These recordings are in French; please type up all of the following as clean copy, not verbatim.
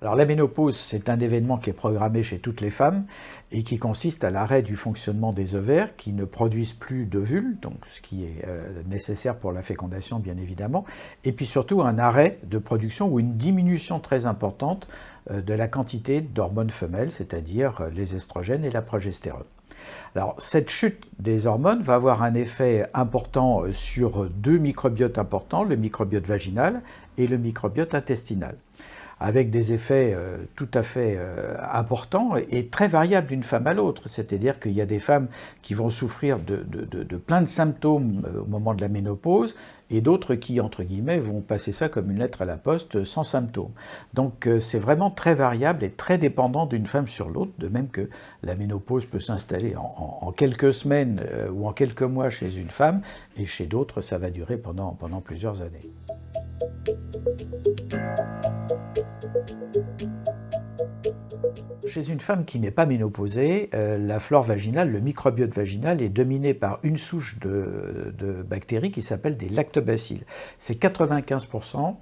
Alors la ménopause, c'est un événement qui est programmé chez toutes les femmes et qui consiste à l'arrêt du fonctionnement des ovaires qui ne produisent plus d'ovules, donc ce qui est nécessaire pour la fécondation bien évidemment, et puis surtout un arrêt de production ou une diminution très importante de la quantité d'hormones femelles, c'est-à-dire les estrogènes et la progestérone. Alors, cette chute des hormones va avoir un effet important sur deux microbiotes importants, le microbiote vaginal et le microbiote intestinal, avec des effets tout à fait importants et très variables d'une femme à l'autre. C'est-à-dire qu'il y a des femmes qui vont souffrir de plein de symptômes au moment de la ménopause et d'autres qui, entre guillemets, vont passer ça comme une lettre à la poste sans symptômes. Donc c'est vraiment très variable et très dépendant d'une femme sur l'autre, de même que la ménopause peut s'installer en quelques semaines ou en quelques mois chez une femme, et chez d'autres, ça va durer pendant plusieurs années. Chez une femme qui n'est pas ménopausée, la flore vaginale, le microbiote vaginal est dominé par une souche de bactéries qui s'appellent des lactobacilles. C'est 95%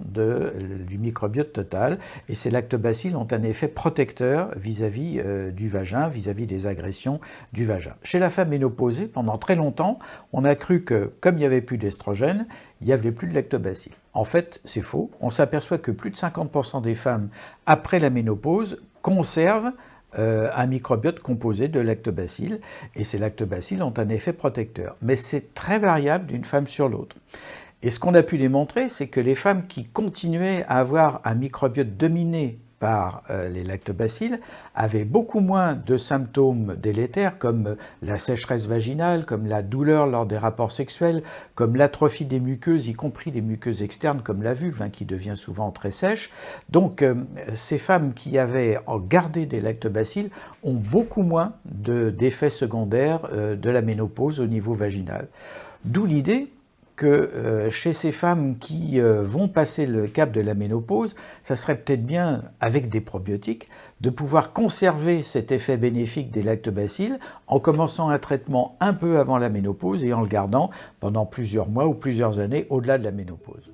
du microbiote total, et ces lactobacilles ont un effet protecteur vis-à-vis du vagin, vis-à-vis des agressions du vagin. Chez la femme ménopausée, pendant très longtemps, on a cru que, comme il n'y avait plus d'estrogène, il n'y avait plus de lactobacilles. En fait, c'est faux. On s'aperçoit que plus de 50% des femmes, après la ménopause, conservent un microbiote composé de lactobacilles, et ces lactobacilles ont un effet protecteur. Mais c'est très variable d'une femme sur l'autre. Et ce qu'on a pu démontrer, c'est que les femmes qui continuaient à avoir un microbiote dominé par les lactobacilles avaient beaucoup moins de symptômes délétères comme la sécheresse vaginale, comme la douleur lors des rapports sexuels, comme l'atrophie des muqueuses, y compris les muqueuses externes comme la vulve, qui devient souvent très sèche. Donc ces femmes qui avaient gardé des lactobacilles ont beaucoup moins d'effets secondaires de la ménopause au niveau vaginal. D'où l'idée que chez ces femmes qui vont passer le cap de la ménopause, ça serait peut-être bien, avec des probiotiques, de pouvoir conserver cet effet bénéfique des lactobacilles en commençant un traitement un peu avant la ménopause et en le gardant pendant plusieurs mois ou plusieurs années au-delà de la ménopause.